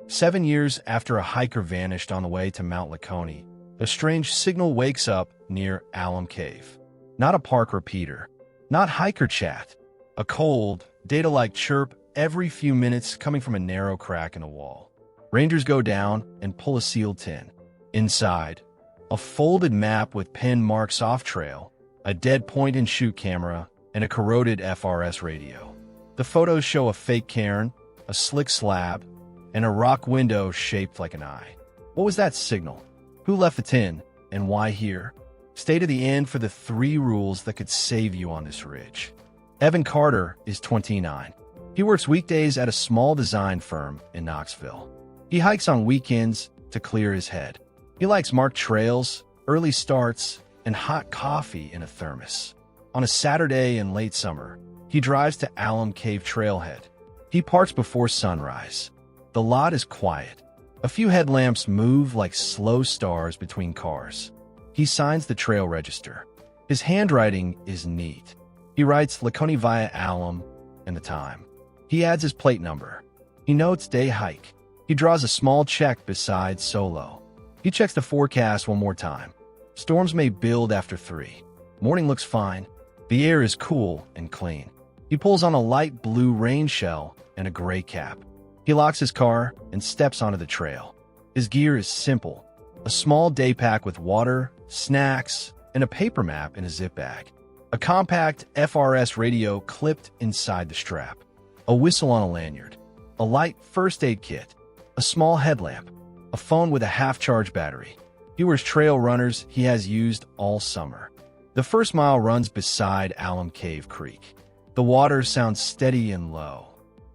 7 years after a hiker vanished on the way to Mount LeConte, a strange signal wakes up near Alum Cave. Not a park repeater, not hiker chat, a cold, data-like chirp every few minutes coming from a narrow crack in a wall. Rangers go down and pull a sealed tin. Inside, a folded map with pin marks off trail, a dead point-and-shoot camera, and a corroded FRS radio. The photos show a fake cairn, a slick slab, and a rock window shaped like an eye. What was that signal? Who left the tin, and why here? Stay to the end for the 3 rules that could save you on this ridge. Evan Carter is 29. He works weekdays at a small design firm in Knoxville. He hikes on weekends to clear his head. He likes marked trails, early starts, and hot coffee in a thermos. On a Saturday in late summer, he drives to Alum Cave trailhead. He parks before sunrise. The lot is quiet. A few headlamps move like slow stars between cars. He signs the trail register. His handwriting is neat. He writes LeConte via Alum and the time. He adds his plate number. He notes day hike. He draws a small check beside solo. He checks the forecast one more time. Storms may build after 3. Morning looks fine. The air is cool and clean. He pulls on a light blue rain shell and a gray cap. He locks his car and steps onto the trail. His gear is simple. A small day pack with water, snacks, and a paper map in a zip bag. A compact FRS radio clipped inside the strap. A whistle on a lanyard. A light first aid kit. A small headlamp. A phone with a half-charge battery. He wears trail runners he has used all summer. The first mile runs beside Alum Cave Creek. The water sounds steady and low.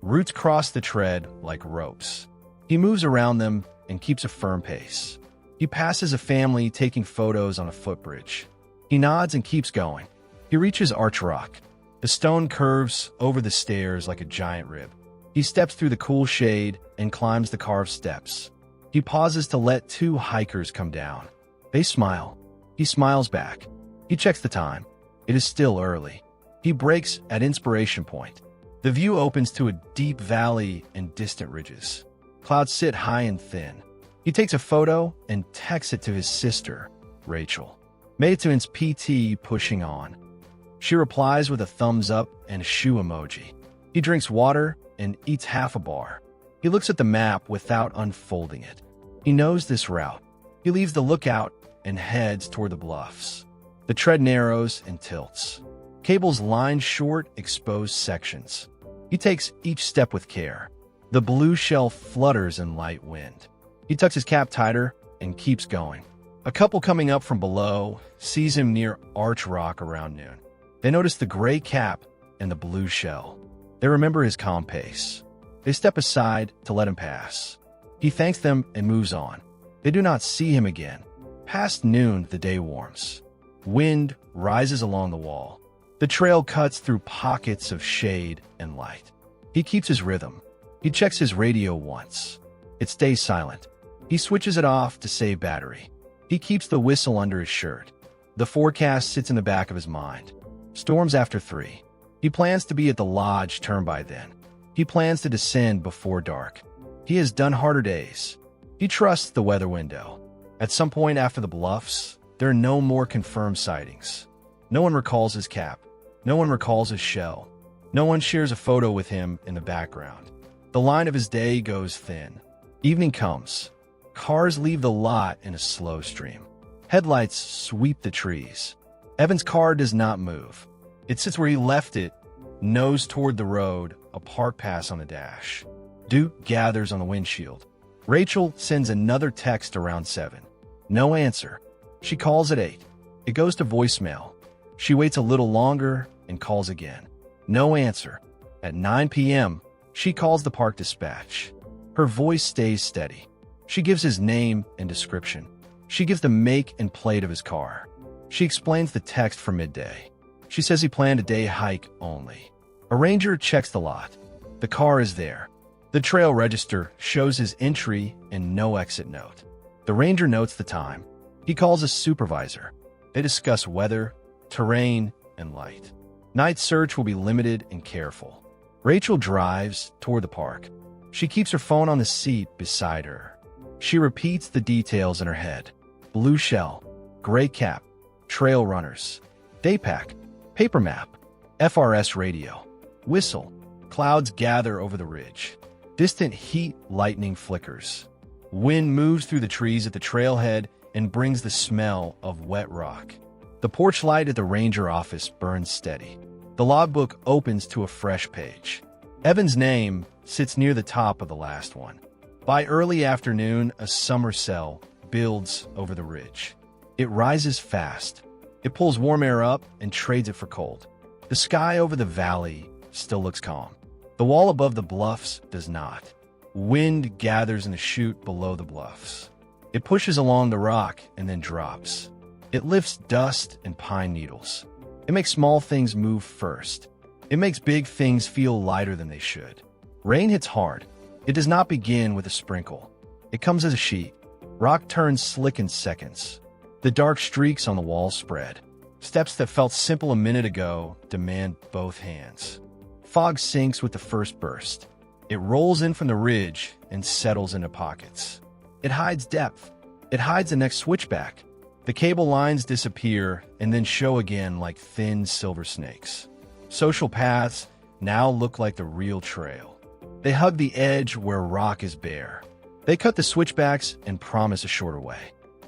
Roots cross the tread like ropes. He moves around them and keeps a firm pace. He passes a family taking photos on a footbridge. He nods and keeps going. He reaches Arch Rock. The stone curves over the stairs like a giant rib. He steps through the cool shade and climbs the carved steps. He pauses to let 2 hikers come down. They smile. He smiles back. He checks the time. It is still early. He brakes at Inspiration Point. The view opens to a deep valley and distant ridges. Clouds sit high and thin. He takes a photo and texts it to his sister, Rachel. Made it to Ins PT pushing on. She replies with a thumbs up and a shoe emoji. He drinks water and eats half a bar. He looks at the map without unfolding it. He knows this route. He leaves the lookout and heads toward the bluffs. The tread narrows and tilts. Cables line short, exposed sections. He takes each step with care. The blue shell flutters in light wind. He tucks his cap tighter and keeps going. A couple coming up from below sees him near Arch Rock around noon. They notice the gray cap and the blue shell. They remember his calm pace. They step aside to let him pass. He thanks them and moves on. They do not see him again. Past noon, the day warms. Wind rises along the wall. The trail cuts through pockets of shade and light. He keeps his rhythm. He checks his radio once. It stays silent. He switches it off to save battery. He keeps the whistle under his shirt. The forecast sits in the back of his mind. Storms after 3. He plans to be at the lodge turn by then. He plans to descend before dark. He has done harder days. He trusts the weather window. At some point after the bluffs, there are no more confirmed sightings. No one recalls his cap. No one recalls his shell. No one shares a photo with him in the background. The line of his day goes thin. Evening comes. Cars leave the lot in a slow stream. Headlights sweep the trees. Evan's car does not move. It sits where he left it, nose toward the road, a park pass on the dash. Dew gathers on the windshield. Rachel sends another text around 7. No answer. She calls at 8. It goes to voicemail. She waits a little longer and calls again. No answer. At 9 p.m., she calls the park dispatch. Her voice stays steady. She gives his name and description. She gives the make and plate of his car. She explains the text for midday. She says he planned a day hike only. A ranger checks the lot. The car is there. The trail register shows his entry and no exit note. The ranger notes the time. He calls a supervisor. They discuss weather, terrain, and light. Night search will be limited and careful. Rachel drives toward the park. She keeps her phone on the seat beside her. She repeats the details in her head. Blue shell, gray cap, trail runners, day pack, paper map, FRS radio, whistle. Clouds gather over the ridge. Distant heat lightning flickers. Wind moves through the trees at the trailhead and brings the smell of wet rock. The porch light at the ranger office burns steady. The logbook opens to a fresh page. Evan's name sits near the top of the last one. By early afternoon, a summer cell builds over the ridge. It rises fast. It pulls warm air up and trades it for cold. The sky over the valley still looks calm. The wall above the bluffs does not. Wind gathers in a chute below the bluffs. It pushes along the rock and then drops. It lifts dust and pine needles. It makes small things move first. It makes big things feel lighter than they should. Rain hits hard. It does not begin with a sprinkle. It comes as a sheet. Rock turns slick in seconds. The dark streaks on the wall spread. Steps that felt simple a minute ago demand both hands. Fog sinks with the first burst. It rolls in from the ridge and settles into pockets. It hides depth. It hides the next switchback. The cable lines disappear and then show again like thin silver snakes. Social paths now look like the real trail. They hug the edge where rock is bare. They cut the switchbacks and promise a shorter way.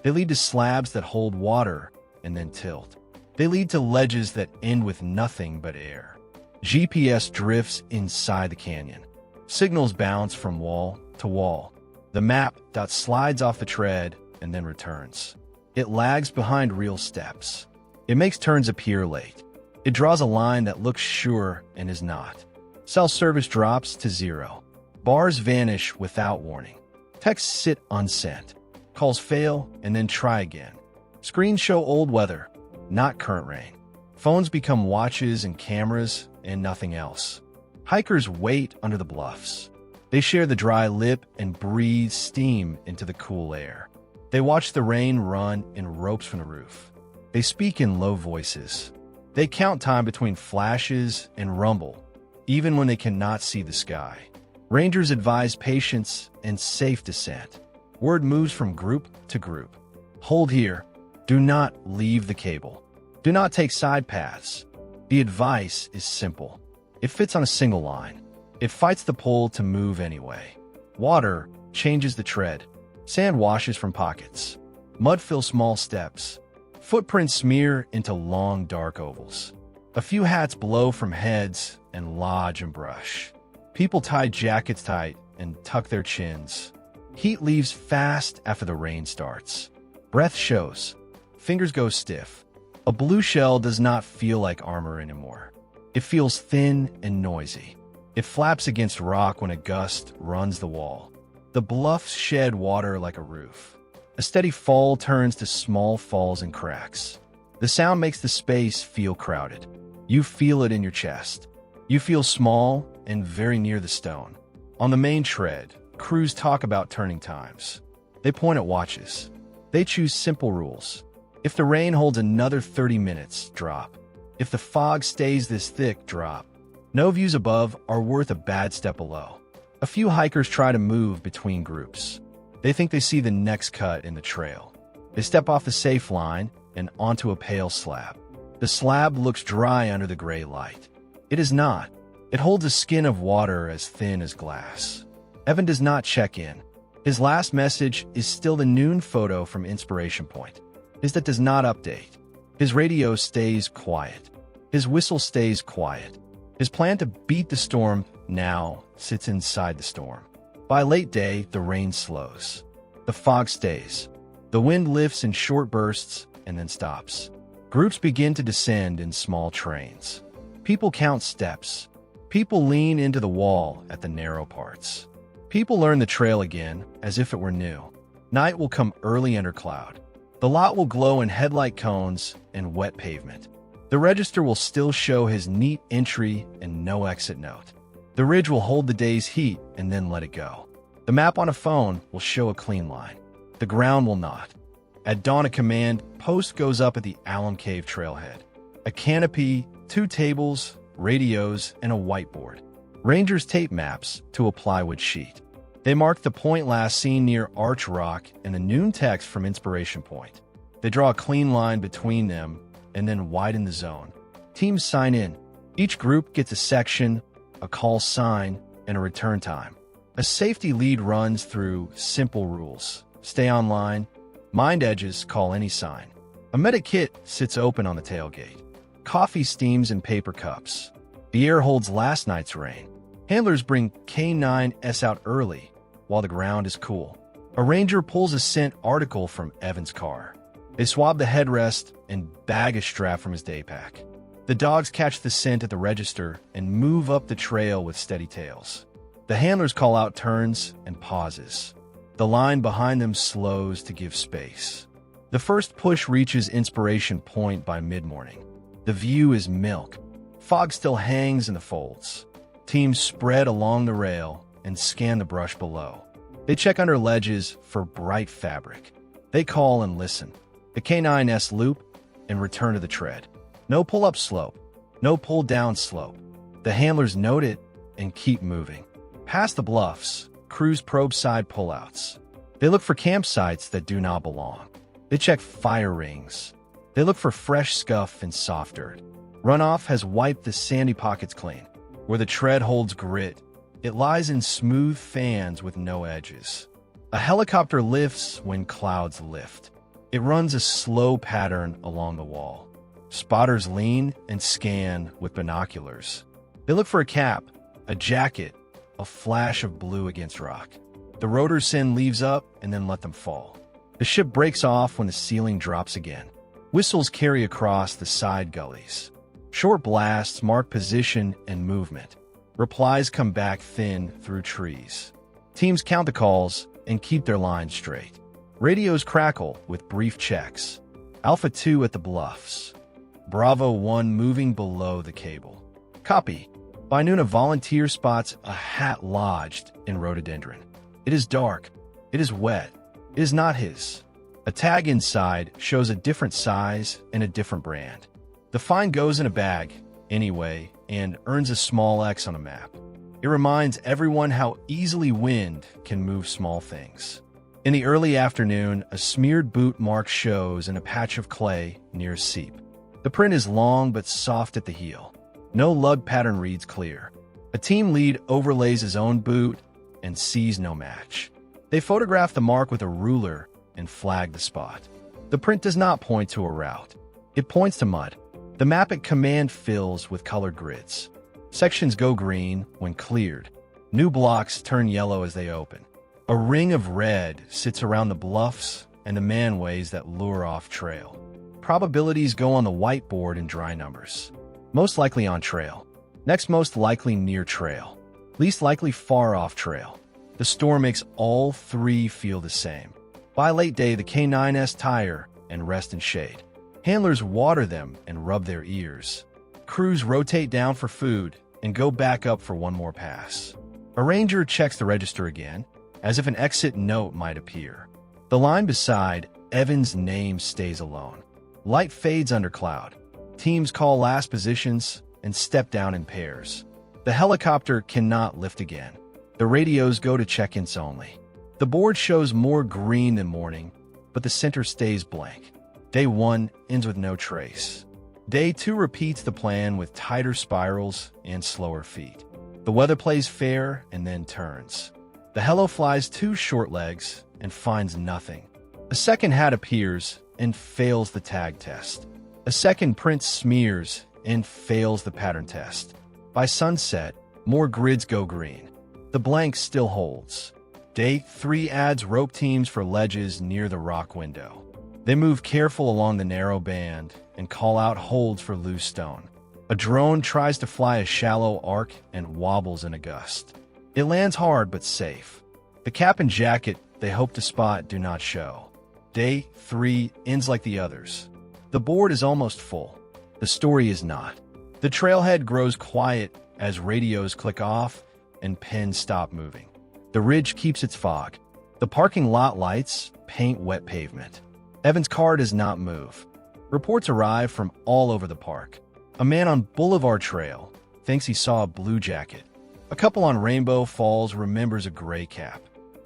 They lead to slabs that hold water and then tilt. They lead to ledges that end with nothing but air. GPS drifts inside the canyon. Signals bounce from wall to wall. The map slides off the tread and then returns. It lags behind real steps. It makes turns appear late. It draws a line that looks sure and is not. Cell service drops to 0. Bars vanish without warning. Texts sit unsent. Calls fail and then try again. Screens show old weather, not current rain. Phones become watches and cameras and nothing else. Hikers wait under the bluffs. They share the dry lip and breathe steam into the cool air. They watch the rain run in ropes from the roof. They speak in low voices. They count time between flashes and rumble, even when they cannot see the sky. Rangers advise patience and safe descent. Word moves from group to group. Hold here. Do not leave the cable. Do not take side paths. The advice is simple. It fits on a single line. It fights the pull to move anyway. Water changes the tread. Sand washes from pockets. Mud fills small steps. Footprints smear into long, dark ovals. A few hats blow from heads and lodge and brush. People tie jackets tight and tuck their chins. Heat leaves fast after the rain starts. Breath shows. Fingers go stiff. A blue shell does not feel like armor anymore. It feels thin and noisy. It flaps against rock when a gust runs the wall. The bluffs shed water like a roof. A steady fall turns to small falls and cracks. The sound makes the space feel crowded. You feel it in your chest. You feel small and very near the stone. On the main tread, crews talk about turning times. They point at watches. They choose simple rules. If the rain holds another 30 minutes, drop. If the fog stays this thick, drop. No views above are worth a bad step below. A few hikers try to move between groups. They think they see the next cut in the trail. They step off the safe line and onto a pale slab. The slab looks dry under the gray light. It is not. It holds a skin of water as thin as glass. Evan does not check in. His last message is still the noon photo from Inspiration Point. His that does not update. His radio stays quiet. His whistle stays quiet. His plan to beat the storm now sits inside the storm. By late day, the rain slows. The fog stays. The wind lifts in short bursts and then stops. Groups begin to descend in small trains. People count steps. People lean into the wall at the narrow parts. People learn the trail again as if it were new. Night will come early under cloud. The lot will glow in headlight cones and wet pavement. The register will still show his neat entry and no exit note. The ridge will hold the day's heat and then let it go. The map on a phone will show a clean line. The ground will not. At dawn, a command post goes up at the Alum Cave trailhead. A canopy, 2 tables, radios, and a whiteboard. Rangers tape maps to a plywood sheet. They mark the point last seen near Arch Rock and the noon text from Inspiration Point. They draw a clean line between them and then widen the zone. Teams sign in. Each group gets a section, a call sign, and a return time. A safety lead runs through simple rules. Stay on line. Mind edges, call any sign. A medic kit sits open on the tailgate. Coffee steams in paper cups. The air holds last night's rain. Handlers bring K9S out early while the ground is cool. A ranger pulls a scent article from Evan's car. They swab the headrest and bag a strap from his day pack. The dogs catch the scent at the register and move up the trail with steady tails. The handlers call out turns and pauses. The line behind them slows to give space. The first push reaches Inspiration Point by mid-morning. The view is milk. Fog still hangs in the folds. Teams spread along the rail and scan the brush below. They check under ledges for bright fabric. They call and listen. The K9S loop and return to the tread. No pull-up slope. No pull-down slope. The handlers note it and keep moving. Past the bluffs, crews probe side pullouts. They look for campsites that do not belong. They check fire rings. They look for fresh scuff and soft dirt. Runoff has wiped the sandy pockets clean. Where the tread holds grit, it lies in smooth fans with no edges. A helicopter lifts when clouds lift. It runs a slow pattern along the wall. Spotters lean and scan with binoculars. They look for a cap, a jacket, a flash of blue against rock. The rotors send leaves up and then let them fall. The ship breaks off when the ceiling drops again. Whistles carry across the side gullies. Short blasts mark position and movement. Replies come back thin through trees. Teams count the calls and keep their lines straight. Radios crackle with brief checks. Alpha 2 at the bluffs. Bravo 1 moving below the cable. Copy. By noon, a volunteer spots a hat lodged in rhododendron. It is dark. It is wet. It is not his. A tag inside shows a different size and a different brand. The find goes in a bag, anyway, and earns a small X on a map. It reminds everyone how easily wind can move small things. In the early afternoon, a smeared boot mark shows in a patch of clay near a seep. The print is long but soft at the heel. No lug pattern reads clear. A team lead overlays his own boot and sees no match. They photograph the mark with a ruler and flag the spot. The print does not point to a route. It points to mud. The map at command fills with colored grids. Sections go green when cleared. New blocks turn yellow as they open. A ring of red sits around the bluffs and the manways that lure off trail. Probabilities go on the whiteboard in dry numbers. Most likely on trail. Next most likely near trail. Least likely far off trail. The storm makes all three feel the same. By late day, the K9S tire and rest in shade. Handlers water them and rub their ears. Crews rotate down for food and go back up for one more pass. A ranger checks the register again, as if an exit note might appear. The line beside Evan's name stays alone. Light fades under cloud. Teams call last positions and step down in pairs. The helicopter cannot lift again. The radios go to check-ins only. The board shows more green than morning, but the center stays blank. Day 1 ends with no trace. Day 2 repeats the plan with tighter spirals and slower feet. The weather plays fair and then turns. The helo flies 2 short legs and finds nothing. A second hat appears and fails the tag test. A second print smears and fails the pattern test. By sunset, more grids go green. The blank still holds. Day 3 adds rope teams for ledges near the rock window. They move careful along the narrow band and call out holds for loose stone. A drone tries to fly a shallow arc and wobbles in a gust. It lands hard but safe. The cap and jacket they hope to spot do not show. Day 3 ends like the others. The board is almost full. The story is not. The trailhead grows quiet as radios click off and pens stop moving. The ridge keeps its fog. The parking lot lights paint wet pavement. Evan's car does not move. Reports arrive from all over the park. A man on Boulevard Trail thinks he saw a blue jacket. A couple on Rainbow Falls remembers a gray cap.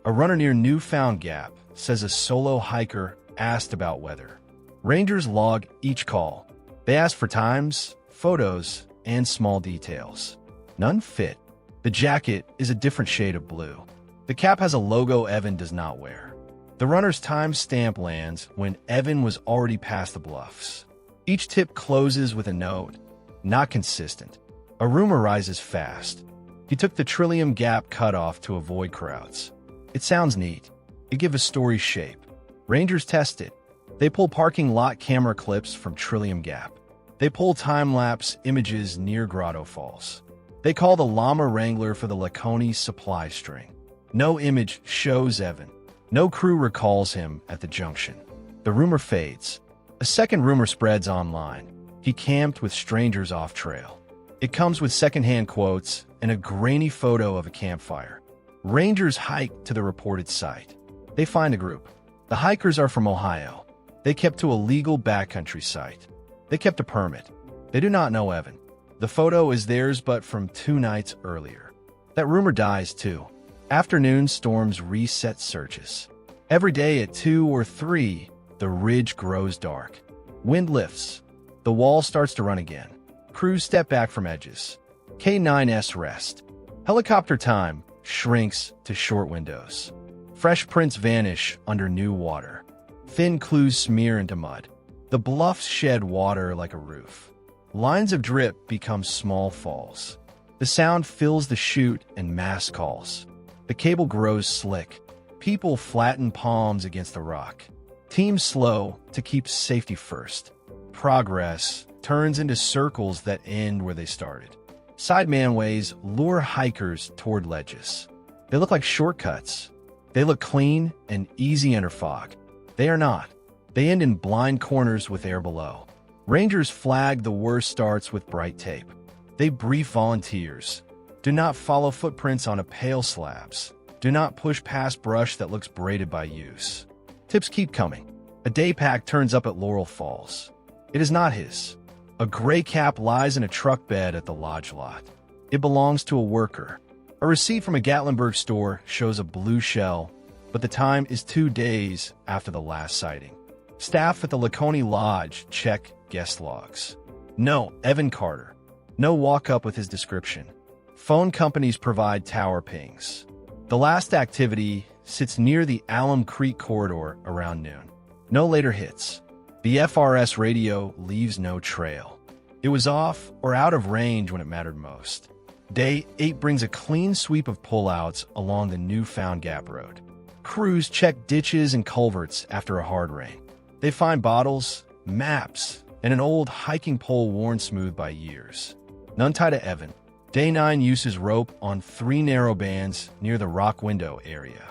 A runner near Newfound Gap says a solo hiker asked about weather. Rangers log each call. They ask for times, photos, and small details. None fit. The jacket is a different shade of blue. The cap has a logo Evan does not wear. The runner's time stamp lands when Evan was already past the bluffs. Each tip closes with a note, not consistent. A rumor rises fast. He took the Trillium Gap cutoff to avoid crowds. It sounds neat. It gives a story shape. Rangers test it. They pull parking lot camera clips from Trillium Gap. They pull time-lapse images near Grotto Falls. They call the llama wrangler for the LeConte supply string. No image shows Evan. No crew recalls him at the junction. The rumor fades. A second rumor spreads online. He camped with strangers off-trail. It comes with secondhand quotes and a grainy photo of a campfire. Rangers hike to the reported site. They find a group. The hikers are from Ohio. They kept to a legal backcountry site. They kept a permit. They do not know Evan. The photo is theirs but from 2 nights earlier. That rumor dies too. Afternoon storms reset searches. Every day at 2 or 3, the ridge grows dark. Wind lifts. The wall starts to run again. Crews step back from edges. K9s rest. Helicopter time shrinks to short windows. Fresh prints vanish under new water. Thin clues smear into mud. The bluffs shed water like a roof. Lines of drip become small falls. The sound fills the chute and mass calls. The cable grows slick. People flatten palms against the rock. Teams slow to keep safety first. Progress turns into circles that end where they started. Side manways lure hikers toward ledges. They look like shortcuts. They look clean and easy under fog. They are not. They end in blind corners with air below. Rangers flag the worst starts with bright tape. They brief volunteers. Do not follow footprints on pale slabs. Do not push past brush that looks braided by use. Tips keep coming. A day pack turns up at Laurel Falls. It is not his. A gray cap lies in a truck bed at the lodge lot. It belongs to a worker. A receipt from a Gatlinburg store shows a blue shell, but the time is 2 days after the last sighting. Staff at the LeConte Lodge check guest logs. No Evan Carter. No walk-up with his description. Phone companies provide tower pings. The last activity sits near the Alum Creek corridor around noon. No later hits. The FRS radio leaves no trail. It was off or out of range when it mattered most. Day 8 brings a clean sweep of pullouts along the Newfound Gap Road. Crews check ditches and culverts after a hard rain. They find bottles, maps, and an old hiking pole worn smooth by years. None tie to Evan. Day 9 uses rope on 3 narrow bands near the rock window area.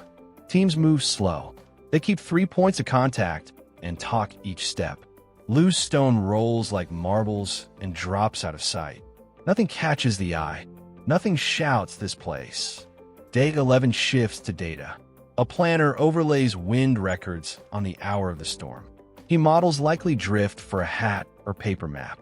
Teams move slow. They keep 3 points of contact and talk each step. Loose stone rolls like marbles and drops out of sight. Nothing catches the eye. Nothing shouts this place. Day 11 shifts to data. A planner overlays wind records on the hour of the storm. He models likely drift for a hat or paper map.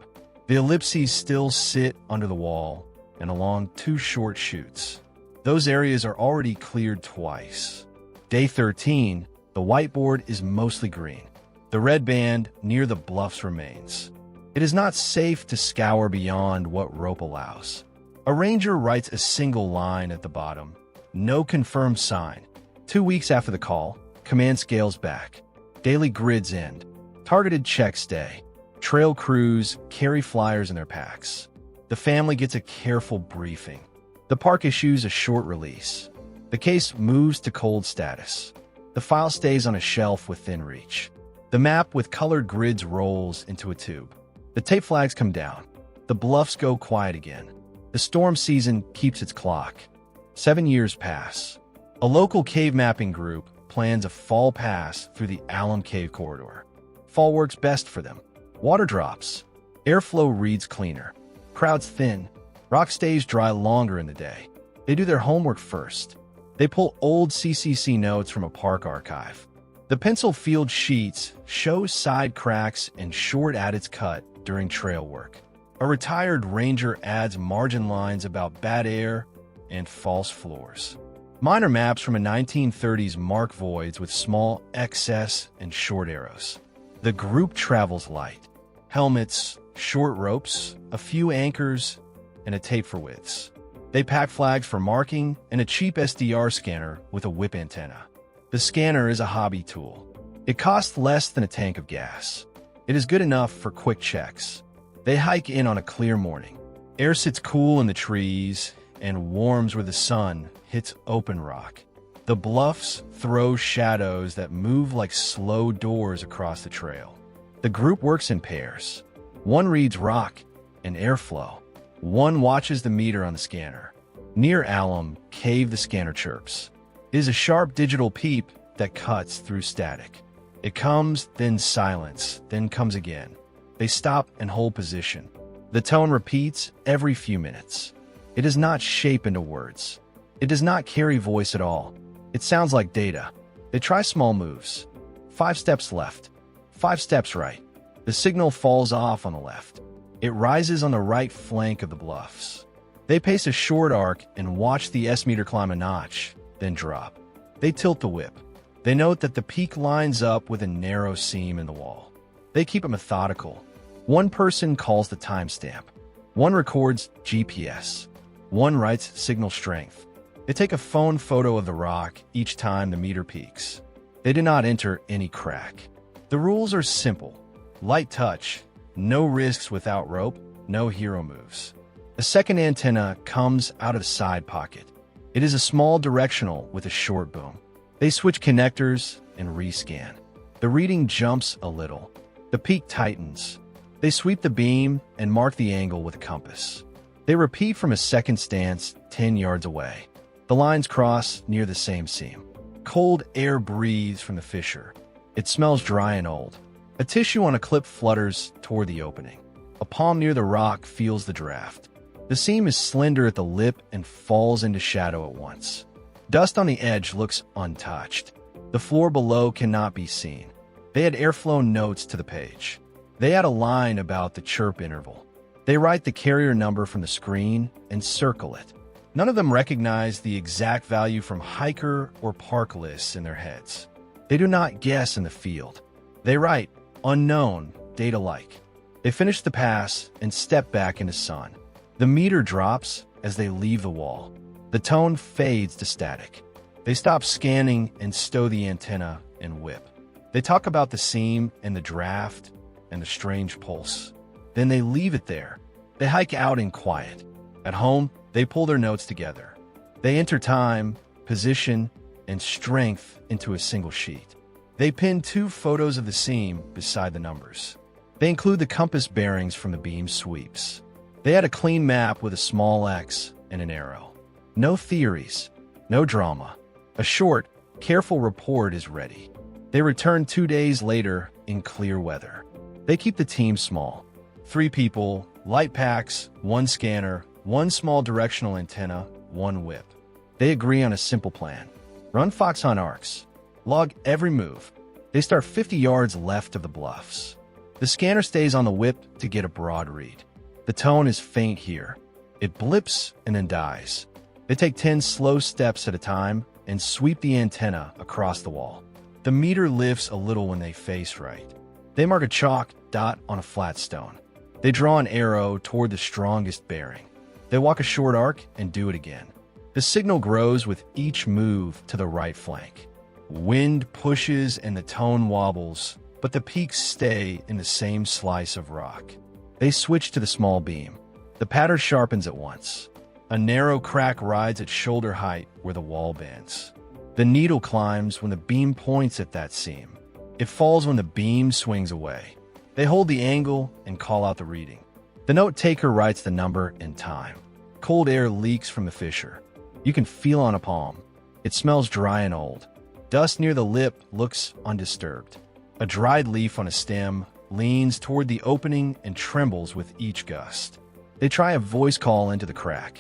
The ellipses still sit under the wall and along 2 short chutes. Those areas are already cleared twice. Day 13, the whiteboard is mostly green. The red band near the bluffs remains. It is not safe to scour beyond what rope allows. A ranger writes a single line at the bottom. No confirmed sign. 2 weeks after the call, command scales back. Daily grids end. Targeted checks day. Trail crews carry flyers in their packs. The family gets a careful briefing. The park issues a short release. The case moves to cold status. The file stays on a shelf within reach. The map with colored grids rolls into a tube. The tape flags come down. The bluffs go quiet again. The storm season keeps its clock. 7 years pass. A local cave mapping group plans a fall pass through the Alum Cave corridor. Fall works best for them. Water drops. Airflow reads cleaner. Crowds thin. Rock stays dry longer in the day. They do their homework first. They pull old CCC notes from a park archive. The pencil field sheets show side cracks and short at its cut during trail work. A retired ranger adds margin lines about bad air and false floors. Mine are maps from a 1930s mark voids with small XS and short arrows. The group travels light. Helmets, short ropes, a few anchors, and a tape for widths. They pack flags for marking and a cheap SDR scanner with a whip antenna. The scanner is a hobby tool. It costs less than a tank of gas. It is good enough for quick checks. They hike in on a clear morning. Air sits cool in the trees and warms where the sun hits open rock. The bluffs throw shadows that move like slow doors across the trail. The group works in pairs. One reads rock and airflow. One watches the meter on the scanner. Near Alum Cave, the scanner chirps. It is a sharp digital peep that cuts through static. It comes, then silence, then comes again. They stop and hold position. The tone repeats every few minutes. It does not shape into words. It does not carry voice at all. It sounds like data. They try small moves. 5 steps left. 5 steps right. The signal falls off on the left. It rises on the right flank of the bluffs. They pace a short arc and watch the S-meter climb a notch, then drop. They tilt the whip. They note that the peak lines up with a narrow seam in the wall. They keep it methodical. One person calls the timestamp. One records GPS. One writes signal strength. They take a phone photo of the rock each time the meter peaks. They do not enter any crack. The rules are simple. Light touch. No risks without rope, no hero moves. A second antenna comes out of the side pocket. It is a small directional with a short boom. They switch connectors and rescan. The reading jumps a little. The peak tightens. They sweep the beam and mark the angle with a compass. They repeat from a second stance 10 yards away. The lines cross near the same seam. Cold air breathes from the fissure. It smells dry and old. A tissue on a clip flutters toward the opening. A palm near the rock feels the draft. The seam is slender at the lip and falls into shadow at once. Dust on the edge looks untouched. The floor below cannot be seen. They add airflow notes to the page. They add a line about the chirp interval. They write the carrier number from the screen and circle it. None of them recognize the exact value from hiker or park lists in their heads. They do not guess in the field. They write unknown, data like. They finish the pass and step back into sun. The meter drops as they leave the wall. The tone fades to static. They stop scanning and stow the antenna and whip. They talk about the seam and the draft and the strange pulse. Then they leave it there. They hike out in quiet. At home, they pull their notes together. They enter time, position, and strength into a single sheet. They pin 2 photos of the seam beside the numbers. They include the compass bearings from the beam sweeps. They add a clean map with a small X and an arrow. No theories, no drama. A short, careful report is ready. They return 2 days later in clear weather. They keep the team small. 3 people, light packs, 1 scanner, 1 small directional antenna, 1 whip. They agree on a simple plan. Run foxhunt arcs. Log every move. They start 50 yards left of the bluffs. The scanner stays on the whip to get a broad read. The tone is faint here. It blips and then dies. They take 10 slow steps at a time and sweep the antenna across the wall. The meter lifts a little when they face right. They mark a chalk dot on a flat stone. They draw an arrow toward the strongest bearing. They walk a short arc and do it again. The signal grows with each move to the right flank. Wind pushes and the tone wobbles, but the peaks stay in the same slice of rock. They switch to the small beam. The pattern sharpens at once. A narrow crack rides at shoulder height where the wall bends. The needle climbs when the beam points at that seam. It falls when the beam swings away. They hold the angle and call out the reading. The note taker writes the number and time. Cold air leaks from the fissure. You can feel on a palm. It smells dry and old. Dust near the lip looks undisturbed. A dried leaf on a stem leans toward the opening and trembles with each gust. They try a voice call into the crack.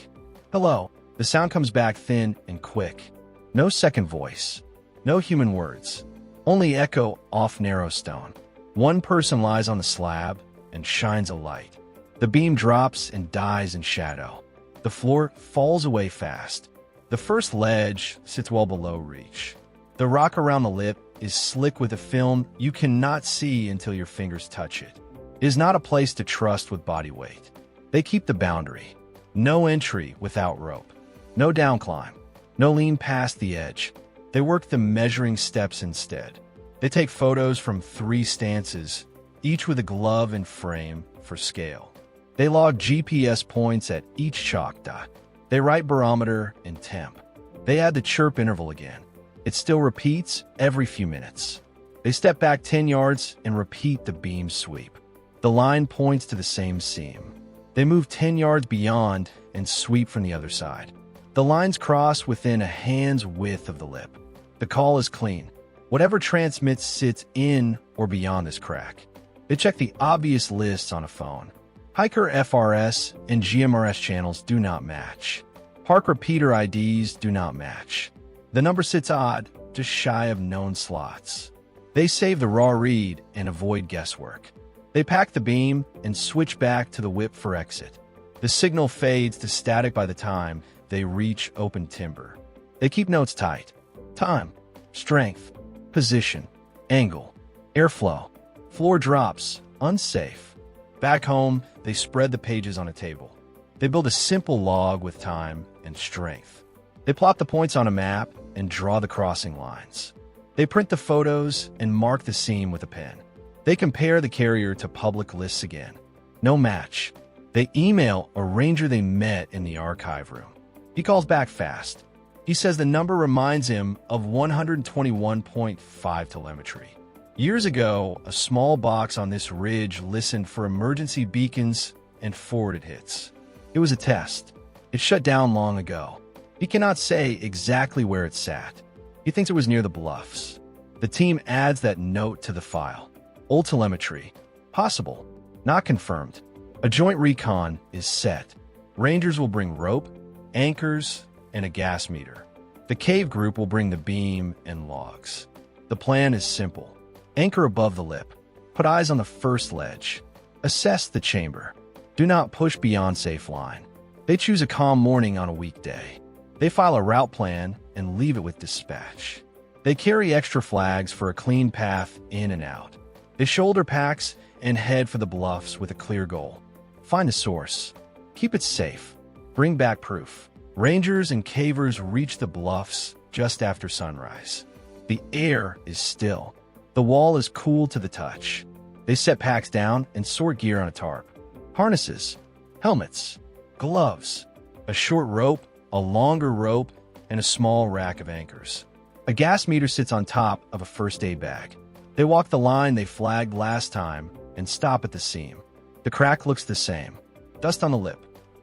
Hello. The sound comes back thin and quick. No second voice. No human words. Only echo off narrow stone. One person lies on the slab and shines a light. The beam drops and dies in shadow. The floor falls away fast. The first ledge sits well below reach. The rock around the lip is slick with a film you cannot see until your fingers touch it. It is not a place to trust with body weight. They keep the boundary. No entry without rope. No down climb. No lean past the edge. They work the measuring steps instead. They take photos from 3 stances, each with a glove and frame for scale. They log GPS points at each chalk dot. They write barometer and temp. They add the chirp interval again. It still repeats every few minutes. They step back 10 yards and repeat the beam sweep. The line points to the same seam. They move 10 yards beyond and sweep from the other side. The lines cross within a hand's width of the lip. The call is clean. Whatever transmits sits in or beyond this crack. They check the obvious lists on a phone. Hiker FRS and GMRS channels do not match. Park repeater IDs do not match. The number sits odd, just shy of known slots. They save the raw read and avoid guesswork. They pack the beam and switch back to the whip for exit. The signal fades to static by the time they reach open timber. They keep notes tight. Time, strength, position, angle, airflow, floor drops, unsafe. Back home, they spread the pages on a table. They build a simple log with time and strength. They plot the points on a map and draw the crossing lines. They print the photos and mark the seam with a pen. They compare the carrier to public lists again. No match. They email a ranger they met in the archive room. He calls back fast. He says the number reminds him of 121.5 telemetry. Years ago, a small box on this ridge listened for emergency beacons and forwarded hits. It was a test. It shut down long ago. He cannot say exactly where it sat. He thinks it was near the bluffs. The team adds that note to the file. Old telemetry. Possible. Not confirmed. A joint recon is set. Rangers will bring rope, anchors, and a gas meter. The cave group will bring the beam and logs. The plan is simple. Anchor above the lip. Put eyes on the first ledge. Assess the chamber. Do not push beyond safe line. They choose a calm morning on a weekday. They file a route plan and leave it with dispatch. They carry extra flags for a clean path in and out. They shoulder packs and head for the bluffs with a clear goal. Find a source. Keep it safe. Bring back proof. Rangers and cavers reach the bluffs just after sunrise. The air is still. The wall is cool to the touch. They set packs down and sort gear on a tarp. Harnesses, helmets, gloves, a short rope, a longer rope, and a small rack of anchors. A gas meter sits on top of a first aid bag. They walk the line they flagged last time and stop at the seam. The crack looks the same. Dust on the lip.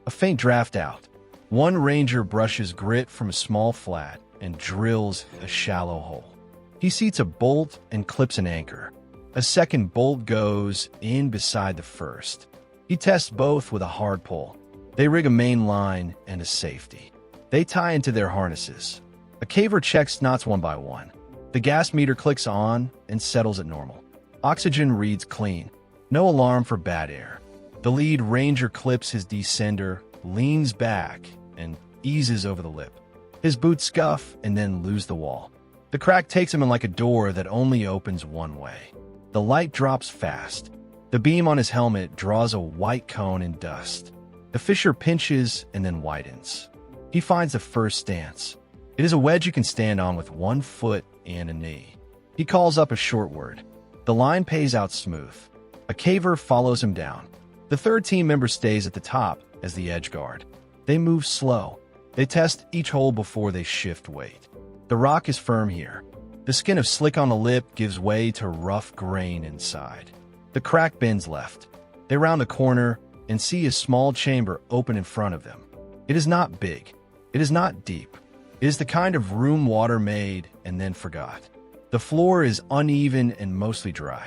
A faint draft out. One ranger brushes grit from a small flat and drills a shallow hole. He seats a bolt and clips an anchor. A second bolt goes in beside the first. He tests both with a hard pull. They rig a main line and a safety. They tie into their harnesses. A caver checks knots one by one. The gas meter clicks on and settles at normal. Oxygen reads clean. No alarm for bad air. The lead ranger clips his descender, leans back, and eases over the lip. His boots scuff and then lose the wall. The crack takes him in like a door that only opens one way. The light drops fast. The beam on his helmet draws a white cone in dust. The fissure pinches and then widens. He finds the first stance. It is a wedge you can stand on with 1 foot and a knee. He calls up a short word. The line pays out smooth. A caver follows him down. The third team member stays at the top as the edge guard. They move slow. They test each hole before they shift weight. The rock is firm here. The skin of slick on the lip gives way to rough grain inside. The crack bends left. They round a corner and see a small chamber open in front of them. It is not big. It is not deep. It is the kind of room water made and then forgot. The floor is uneven and mostly dry.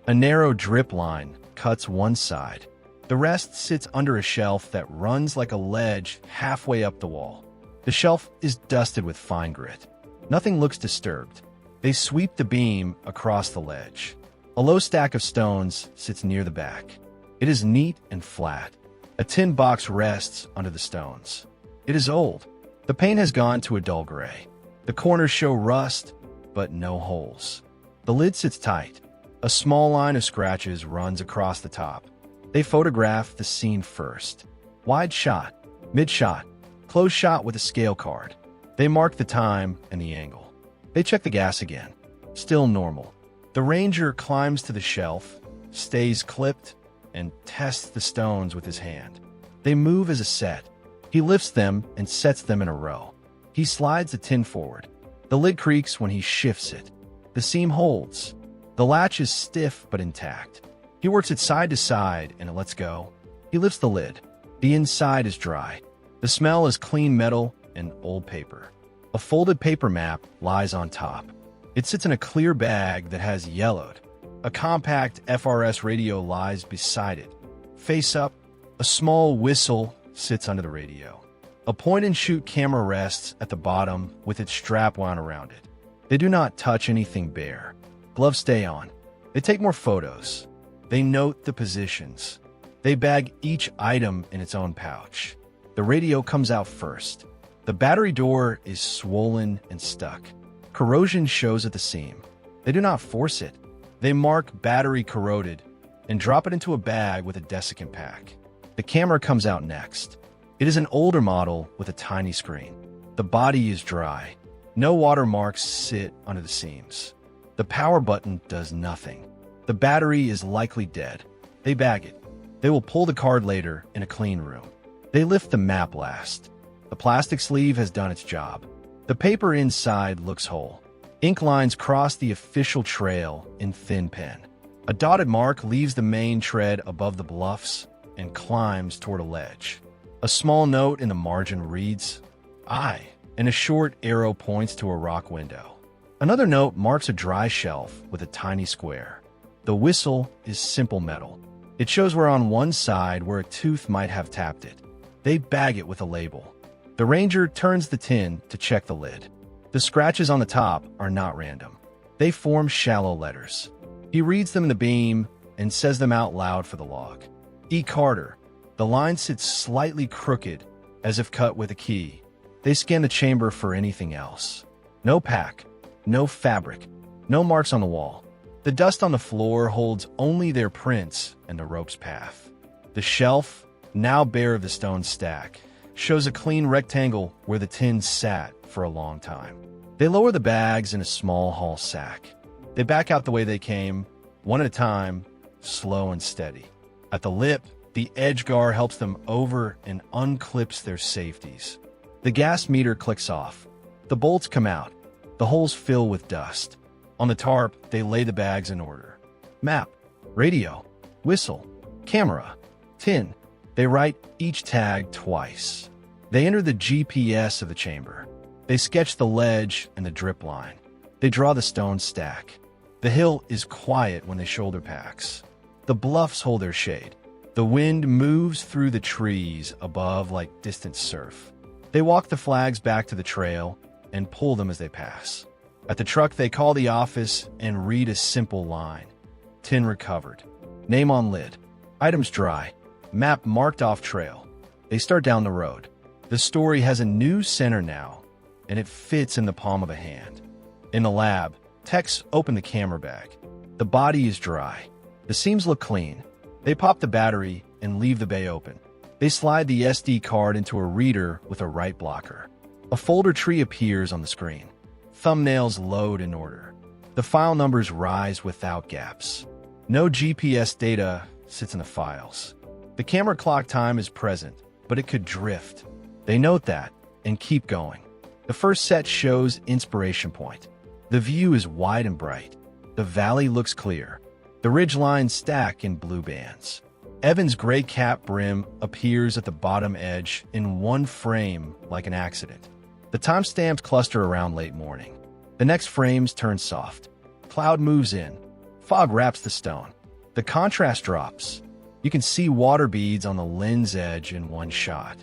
A narrow drip line cuts one side. The rest sits under a shelf that runs like a ledge halfway up the wall. The shelf is dusted with fine grit. Nothing looks disturbed. They sweep the beam across the ledge. A low stack of stones sits near the back. It is neat and flat. A tin box rests under the stones. It is old. The paint has gone to a dull gray. The corners show rust, but no holes. The lid sits tight. A small line of scratches runs across the top. They photograph the scene first. Wide shot, mid shot, close shot with a scale card. They mark the time and the angle. They check the gas again. Still normal. The ranger climbs to the shelf, stays clipped, and tests the stones with his hand. They move as a set. He lifts them and sets them in a row. He slides the tin forward. The lid creaks when he shifts it. The seam holds. The latch is stiff but intact. He works it side to side and it lets go. He lifts the lid. The inside is dry. The smell is clean metal and old paper. A folded paper map lies on top. It sits in a clear bag that has yellowed. A compact FRS radio lies beside it. Face up, a small whistle sits under the radio. A point-and-shoot camera rests at the bottom with its strap wound around it. They do not touch anything bare. Gloves stay on. They take more photos. They note the positions. They bag each item in its own pouch. The radio comes out first. The battery door is swollen and stuck. Corrosion shows at the seam. They do not force it. They mark battery corroded and drop it into a bag with a desiccant pack. The camera comes out next. It is an older model with a tiny screen. The body is dry. No watermarks sit under the seams. The power button does nothing. The battery is likely dead. They bag it. They will pull the card later in a clean room. They lift the map last. The plastic sleeve has done its job. The paper inside looks whole. Ink lines cross the official trail in thin pen. A dotted mark leaves the main tread above the bluffs and climbs toward a ledge. A small note in the margin reads, "I," and a short arrow points to a rock window. Another note marks a dry shelf with a tiny square. The whistle is simple metal. It shows where on one side where a tooth might have tapped it. They bag it with a label. The ranger turns the tin to check the lid. The scratches on the top are not random. They form shallow letters. He reads them in the beam and says them out loud for the log. E. Carter. The line sits slightly crooked, as if cut with a key. They scan the chamber for anything else. No pack, no fabric, no marks on the wall. The dust on the floor holds only their prints and the rope's path. The shelf, now bare of the stone stack, shows a clean rectangle where the tin sat for a long time. They lower the bags in a small hall sack. They back out the way they came, one at a time, slow and steady. At the lip, the edge guard helps them over and unclips their safeties. The gas meter clicks off. The bolts come out. The holes fill with dust. On the tarp, they lay the bags in order. Map, radio, whistle, camera, tin. They write each tag twice. They enter the GPS of the chamber. They sketch the ledge and the drip line. They draw the stone stack. The hill is quiet when they shoulder packs. The bluffs hold their shade. The wind moves through the trees above like distant surf. They walk the flags back to the trail and pull them as they pass. At the truck, they call the office and read a simple line. Tin recovered. Name on lid. Items dry. Map marked off trail. They start down the road. The story has a new center now, and it fits in the palm of a hand. In the lab, techs open the camera bag. The body is dry. The seams look clean. They pop the battery and leave the bay open. They slide the SD card into a reader with a write blocker. A folder tree appears on the screen. Thumbnails load in order. The file numbers rise without gaps. No GPS data sits in the files. The camera clock time is present, but it could drift. They note that and keep going. The first set shows inspiration point. The view is wide and bright. The valley looks clear. The ridge lines stack in blue bands. Evan's gray cap brim appears at the bottom edge in one frame like an accident. The timestamps cluster around late morning. The next frames turn soft. Cloud moves in. Fog wraps the stone. The contrast drops. You can see water beads on the lens edge in one shot.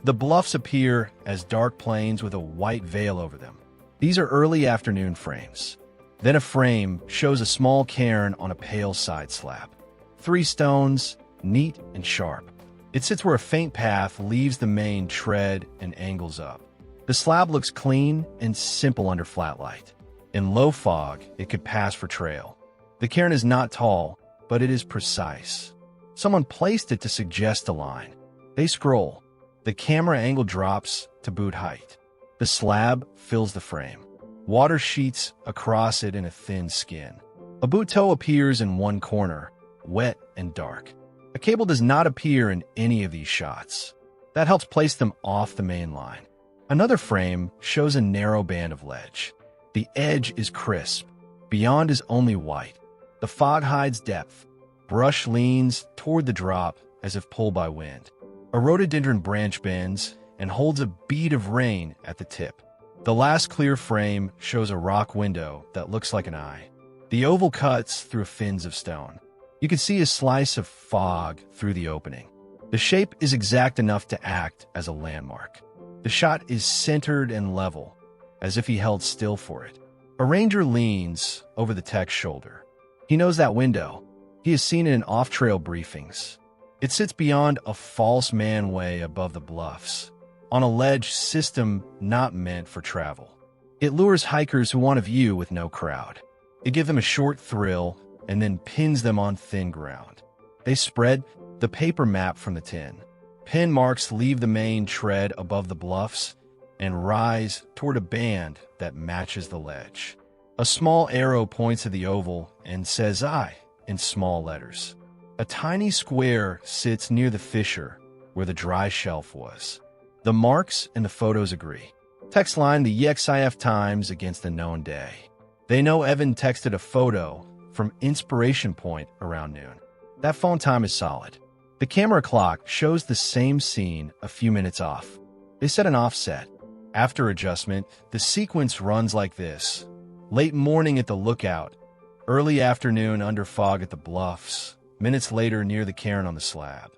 The bluffs appear as dark plains with a white veil over them. These are early afternoon frames. Then a frame shows a small cairn on a pale side slab. 3 stones, neat and sharp. It sits where a faint path leaves the main tread and angles up. The slab looks clean and simple under flat light. In low fog, it could pass for trail. The cairn is not tall, but it is precise. Someone placed it to suggest a line. They scroll. The camera angle drops to boot height. The slab fills the frame. Water sheets across it in a thin skin. A boot toe appears in one corner, wet and dark. A cable does not appear in any of these shots. That helps place them off the main line. Another frame shows a narrow band of ledge. The edge is crisp. Beyond is only white. The fog hides depth. Brush leans toward the drop as if pulled by wind. A rhododendron branch bends and holds a bead of rain at the tip. The last clear frame shows a rock window that looks like an eye. The oval cuts through fins of stone. You can see a slice of fog through the opening. The shape is exact enough to act as a landmark. The shot is centered and level, as if he held still for it. A ranger leans over the tech's shoulder. He knows that window. He has seen it in off-trail briefings. It sits beyond a false manway above the bluffs, on a ledge system not meant for travel. It lures hikers who want a view with no crowd. It gives them a short thrill and then pins them on thin ground. They spread the paper map from the tin. Pin marks leave the main tread above the bluffs and rise toward a band that matches the ledge. A small arrow points at the oval and says "I" in small letters. A tiny square sits near the fissure where the dry shelf was. The marks and the photos agree. Text line the EXIF times against the known day. They know Evan texted a photo from Inspiration Point around noon. That phone time is solid. The camera clock shows the same scene a few minutes off. They set an offset. After adjustment, the sequence runs like this. Late morning at the lookout, early afternoon under fog at the bluffs, minutes later near the cairn on the slab.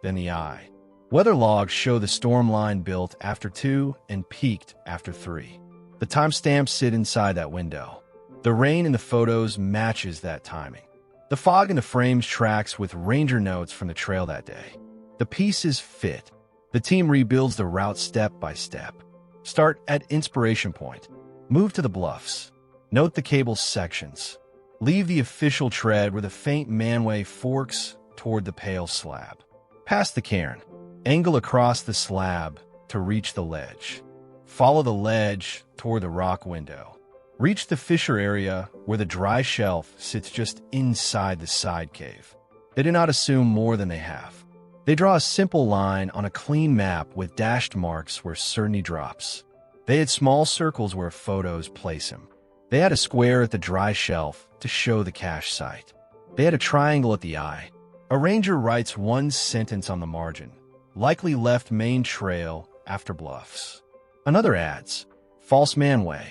Then the eye. Weather logs show the storm line built after 2 and peaked after 3. The timestamps sit inside that window. The rain in the photos matches that timing. The fog in the frames tracks with ranger notes from the trail that day. The pieces fit. The team rebuilds the route step by step. Start at Inspiration Point. Move to the bluffs. Note the cable sections. Leave the official tread where the faint manway forks toward the pale slab. Pass the cairn. Angle across the slab to reach the ledge. Follow the ledge toward the rock window. Reach the fissure area where the dry shelf sits just inside the side cave. They do not assume more than they have. They draw a simple line on a clean map with dashed marks where certainty drops. They had small circles where photos place him. They had a square at the dry shelf to show the cache site. They had a triangle at the eye. A ranger writes one sentence on the margin, likely left main trail after bluffs. Another adds, false manway.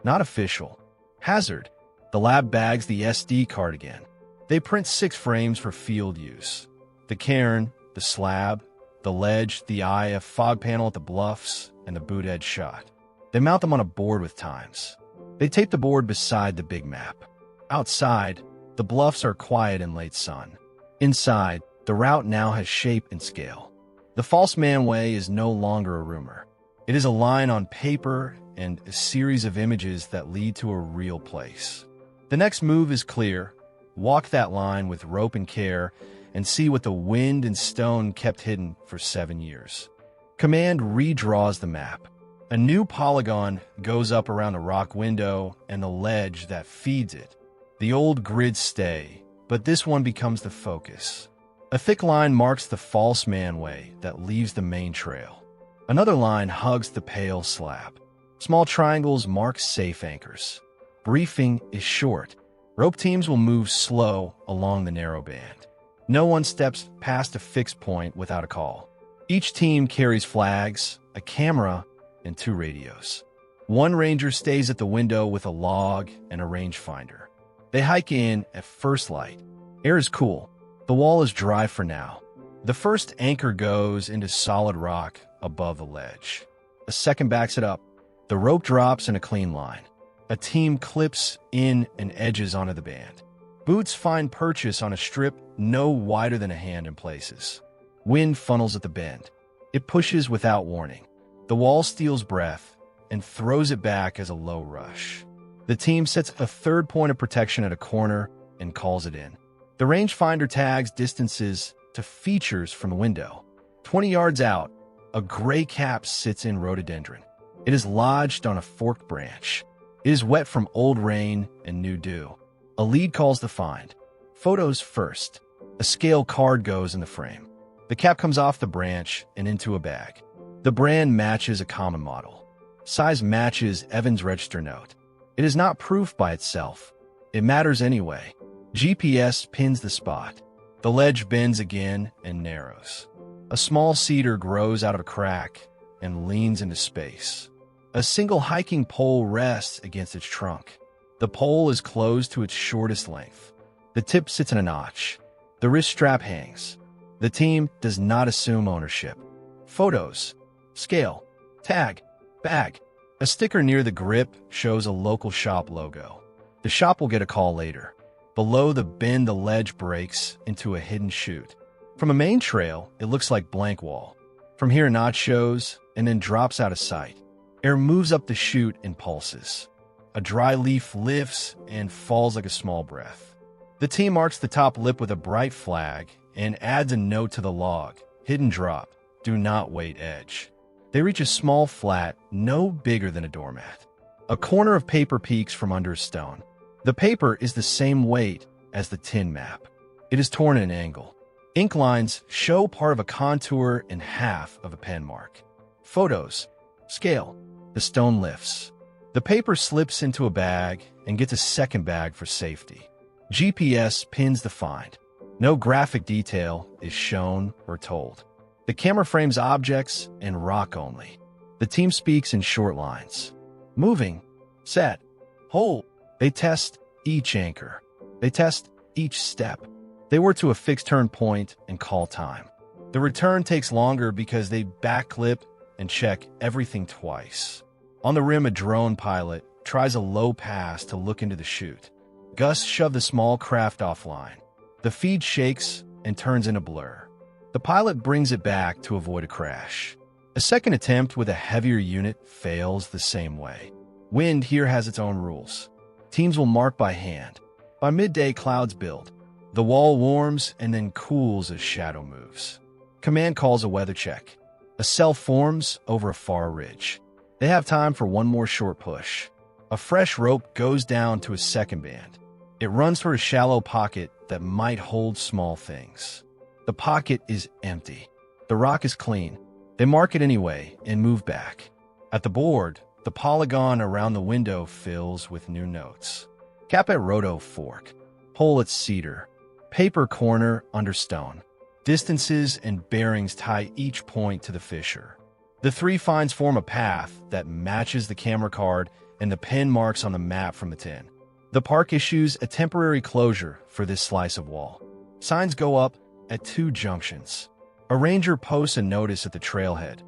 Not official. Hazard. The lab bags the SD card again. They print 6 frames for field use. The cairn, the slab, the ledge, the eye, a fog panel at the bluffs, and the boot edge shot. They mount them on a board with times. They tape the board beside the big map. Outside, the bluffs are quiet in late sun. Inside, the route now has shape and scale. The false manway is no longer a rumor. It is a line on paper and a series of images that lead to a real place. The next move is clear. Walk that line with rope and care and see what the wind and stone kept hidden for 7 years. Command redraws the map. A new polygon goes up around the rock window and the ledge that feeds it. The old grids stay, but this one becomes the focus. A thick line marks the false manway that leaves the main trail. Another line hugs the pale slab. Small triangles mark safe anchors. Briefing is short. Rope teams will move slow along the narrow band. No one steps past a fixed point without a call. Each team carries flags, a camera, and 2 radios. One ranger stays at the window with a log and a rangefinder. They hike in at first light. Air is cool. The wall is dry for now. The first anchor goes into solid rock above the ledge. A second backs it up. The rope drops in a clean line. A team clips in and edges onto the band. Boots find purchase on a strip no wider than a hand in places. Wind funnels at the bend. It pushes without warning. The wall steals breath and throws it back as a low rush. The team sets a third point of protection at a corner and calls it in. The rangefinder tags distances to features from the window. 20 yards out, a gray cap sits in rhododendron. It is lodged on a forked branch. It is wet from old rain and new dew. A lead calls the find. Photos first. A scale card goes in the frame. The cap comes off the branch and into a bag. The brand matches a common model. Size matches Evan's register note. It is not proof by itself. It matters anyway. GPS pins the spot. The ledge bends again and narrows. A small cedar grows out of a crack and leans into space. A single hiking pole rests against its trunk. The pole is closed to its shortest length. The tip sits in a notch. The wrist strap hangs. The team does not assume ownership. Photos, scale, tag, bag. A sticker near the grip shows a local shop logo. The shop will get a call later. Below the bend, the ledge breaks into a hidden chute. From a main trail, it looks like blank wall. From here, a notch shows and then drops out of sight. Air moves up the chute and pulses. A dry leaf lifts and falls like a small breath. The team marks the top lip with a bright flag and adds a note to the log. Hidden drop. Do not wait edge. They reach a small flat, no bigger than a doormat. A corner of paper peeks from under a stone. The paper is the same weight as the tin map. It is torn at an angle. Ink lines show part of a contour and half of a pen mark. Photos. Scale. The stone lifts. The paper slips into a bag and gets a second bag for safety. GPS pins the find. No graphic detail is shown or told. The camera frames objects and rock only. The team speaks in short lines. Moving. Set. Hold. They test each anchor. They test each step. They were to a fixed turn point and call time. The return takes longer because they backclip and check everything twice. On the rim, a drone pilot tries a low pass to look into the chute. Gus shoved the small craft offline. The feed shakes and turns in a blur. The pilot brings it back to avoid a crash. A second attempt with a heavier unit fails the same way. Wind here has its own rules. Teams will mark by hand. By midday, clouds build. The wall warms and then cools as shadow moves. Command calls a weather check. A cell forms over a far ridge. They have time for one more short push. A fresh rope goes down to a second band. It runs for a shallow pocket that might hold small things. The pocket is empty. The rock is clean. They mark it anyway and move back. At the board, the polygon around the window fills with new notes. Cap at Roto Fork. Hole at Cedar. Paper corner under stone. Distances and bearings tie each point to the fissure. The three finds form a path that matches the camera card and the pin marks on the map from the tin. The park issues a temporary closure for this slice of wall. Signs go up at two junctions. A ranger posts a notice at the trailhead.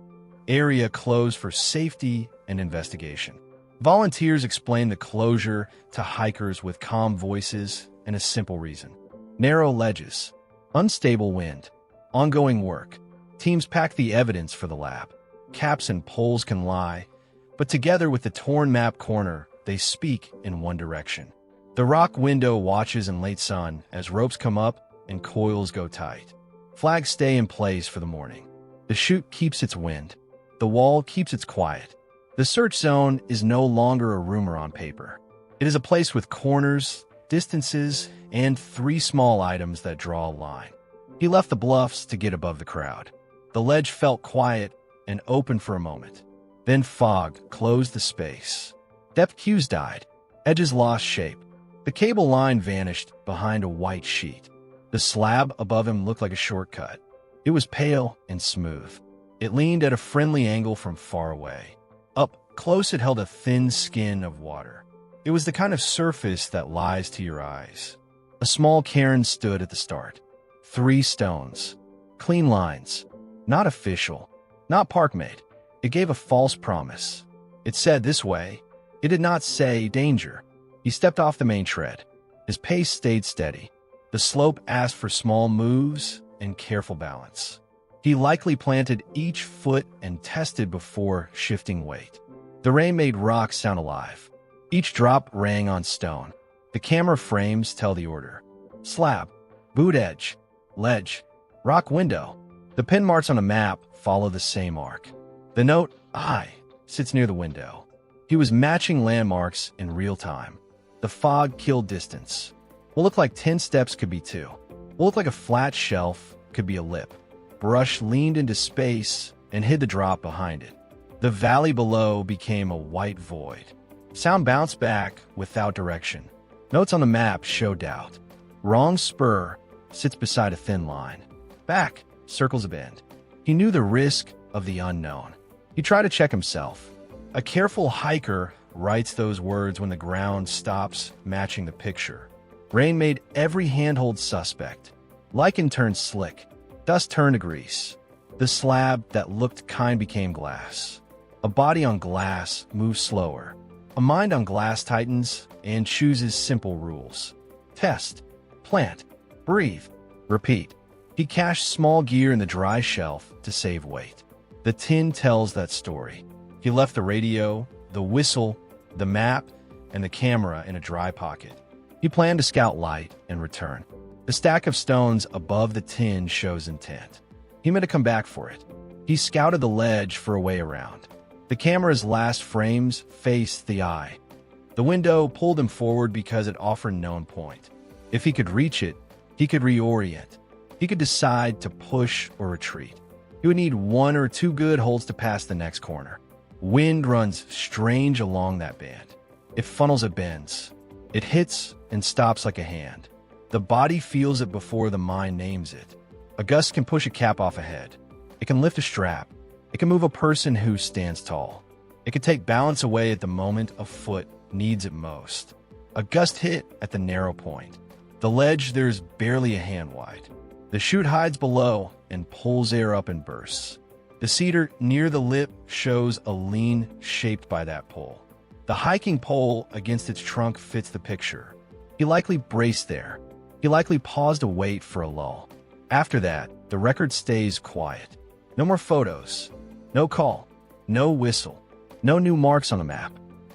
Area closed for safety and investigation. Volunteers explain the closure to hikers with calm voices and a simple reason. Narrow ledges, unstable wind, ongoing work. Teams pack the evidence for the lab. Caps and poles can lie, but together with the torn map corner, they speak in one direction. The rock window watches in late sun as ropes come up and coils go tight. Flags stay in place for the morning. The chute keeps its wind. The wall keeps its quiet. The search zone is no longer a rumor on paper. It is a place with corners, distances, and three small items that draw a line. He left the bluffs to get above the crowd. The ledge felt quiet and open for a moment. Then fog closed the space. Depth cues died. Edges lost shape. The cable line vanished behind a white sheet. The slab above him looked like a shortcut. It was pale and smooth. It leaned at a friendly angle from far away. Up close, it held a thin skin of water. It was the kind of surface that lies to your eyes. A small cairn stood at the start. 3 stones. Clean lines. Not official. Not park-made. It gave a false promise. It said this way. It did not say danger. He stepped off the main tread. His pace stayed steady. The slope asked for small moves and careful balance. He likely planted each foot and tested before shifting weight. The rain made rocks sound alive. Each drop rang on stone. The camera frames tell the order. Slab, boot edge, ledge, rock window. The pin marks on a map follow the same arc. The note, I, sits near the window. He was matching landmarks in real time. The fog killed distance. What looked like 10 steps could be 2. What looked like a flat shelf could be a lip. Brush leaned into space and hid the drop behind it. The valley below became a white void. Sound bounced back without direction. Notes on the map show doubt. Wrong spur sits beside a thin line. Back circles a bend. He knew the risk of the unknown. He tried to check himself. A careful hiker writes those words when the ground stops matching the picture. Rain made every handhold suspect. Lichen turned slick. Dust turned to grease. The slab that looked kind became glass. A body on glass moves slower. A mind on glass tightens and chooses simple rules. Test, plant, breathe, repeat. He cached small gear in the dry shelf to save weight. The tin tells that story. He left the radio, the whistle, the map, and the camera in a dry pocket. He planned to scout light and return. The stack of stones above the tin shows intent. He meant to come back for it. He scouted the ledge for a way around. The camera's last frames faced the eye. The window pulled him forward because it offered a known point. If he could reach it, he could reorient. He could decide to push or retreat. He would need 1 or 2 good holds to pass the next corner. Wind runs strange along that band. It funnels at bends. It hits and stops like a hand. The body feels it before the mind names it. A gust can push a cap off a head. It can lift a strap. It can move a person who stands tall. It can take balance away at the moment a foot needs it most. A gust hit at the narrow point. The ledge there's barely a hand wide. The chute hides below and pulls air up in bursts. The cedar near the lip shows a lean shaped by that pull. The hiking pole against its trunk fits the picture. He likely braced there. He likely paused to wait for a lull. After that, the record stays quiet. No more photos. No call. No whistle. No new marks on the map.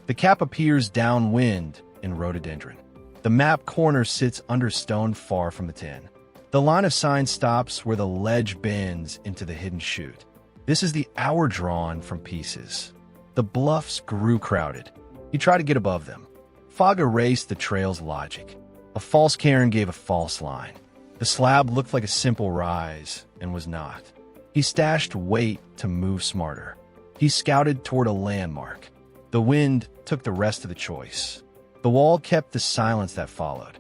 The cap appears downwind in rhododendron. The map corner sits under stone far from the tin. The line of sign stops where the ledge bends into the hidden chute. This is the hour drawn from pieces. The bluffs grew crowded. He tried to get above them. Fog erased the trail's logic. A false cairn gave a false line. The slab looked like a simple rise and was not. He stashed weight to move smarter. He scouted toward a landmark. The wind took the rest of the choice. The wall kept the silence that followed.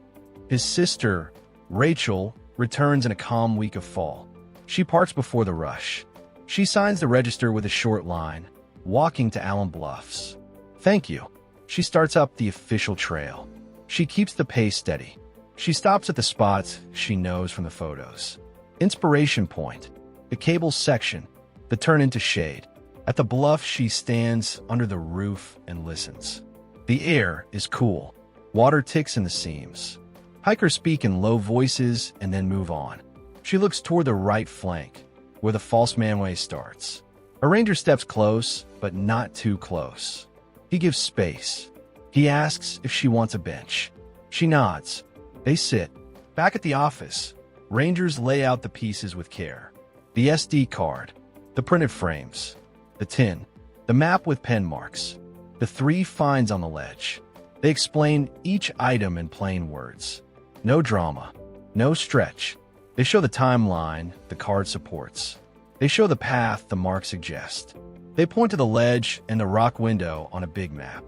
His sister, Rachel, returns in a calm week of fall. She parks before the rush. She signs the register with a short line, walking to Alum Bluffs. Thank you. She starts up the official trail. She keeps the pace steady. She stops at the spots she knows from the photos. Inspiration point, the cable section, the turn into shade. At the bluff, she stands under the roof and listens. The air is cool. Water ticks in the seams. Hikers speak in low voices and then move on. She looks toward the right flank, where the false manway starts. A ranger steps close, but not too close. He gives space. He asks if she wants a bench. She nods. They sit. Back at the office, rangers lay out the pieces with care. The SD card, the printed frames, the tin, the map with pen marks, the 3 finds on the ledge. They explain each item in plain words. No drama, no stretch. They show the timeline the card supports. They show the path the mark suggests. They point to the ledge and the rock window on a big map.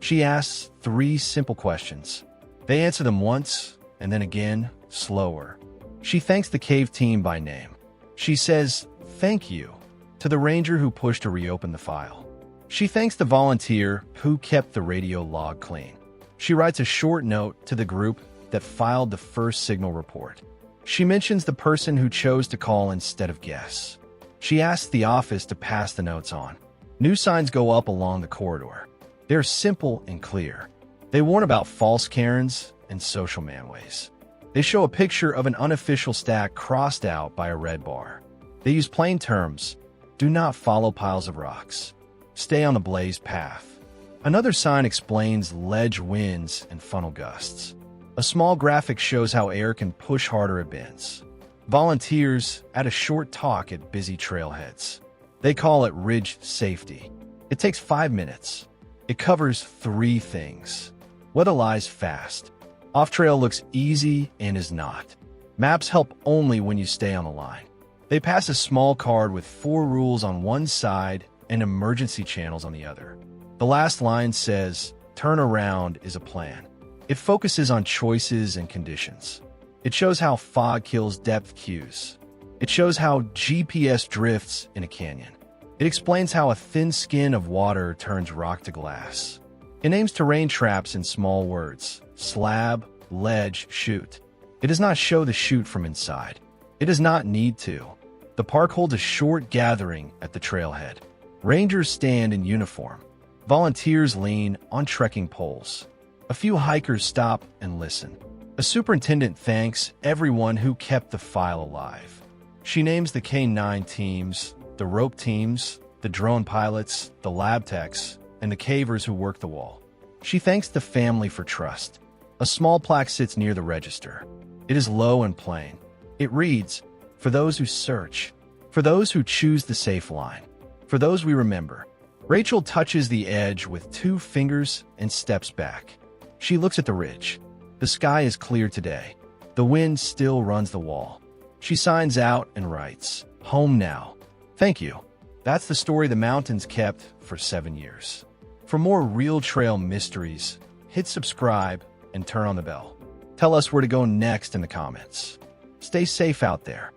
She asks 3 simple questions. They answer them once, and then again, slower. She thanks the cave team by name. She says, "Thank you," to the ranger who pushed to reopen the file. She thanks the volunteer who kept the radio log clean. She writes a short note to the group that filed the first signal report. She mentions the person who chose to call instead of guess. She asks the office to pass the notes on. New signs go up along the corridor. They're simple and clear. They warn about false cairns and social manways. They show a picture of an unofficial stack crossed out by a red bar. They use plain terms. Do not follow piles of rocks. Stay on the blazed path. Another sign explains ledge winds and funnel gusts. A small graphic shows how air can push harder at bends. Volunteers add a short talk at busy trailheads. They call it ridge safety. It takes 5 minutes. It covers 3 things. Weather lies fast. Off-trail looks easy and is not. Maps help only when you stay on the line. They pass a small card with 4 rules on one side and emergency channels on the other. The last line says, "Turn around is a plan." It focuses on choices and conditions. It shows how fog kills depth cues. It shows how GPS drifts in a canyon. It explains how a thin skin of water turns rock to glass. It names terrain traps in small words: slab, ledge, chute. It does not show the chute from inside. It does not need to. The park holds a short gathering at the trailhead. Rangers stand in uniform. Volunteers lean on trekking poles. A few hikers stop and listen. A superintendent thanks everyone who kept the file alive. She names the K-9 teams, the rope teams, the drone pilots, the lab techs, and the cavers who work the wall. She thanks the family for trust. A small plaque sits near the register. It is low and plain. It reads, "For those who search, for those who choose the safe line, for those we remember." Rachel touches the edge with 2 fingers and steps back. She looks at the ridge. The sky is clear today. The wind still runs the wall. She signs out and writes, "Home now. Thank you." That's the story the mountains kept for 7 years. For more real trail mysteries, hit subscribe and turn on the bell. Tell us where to go next in the comments. Stay safe out there.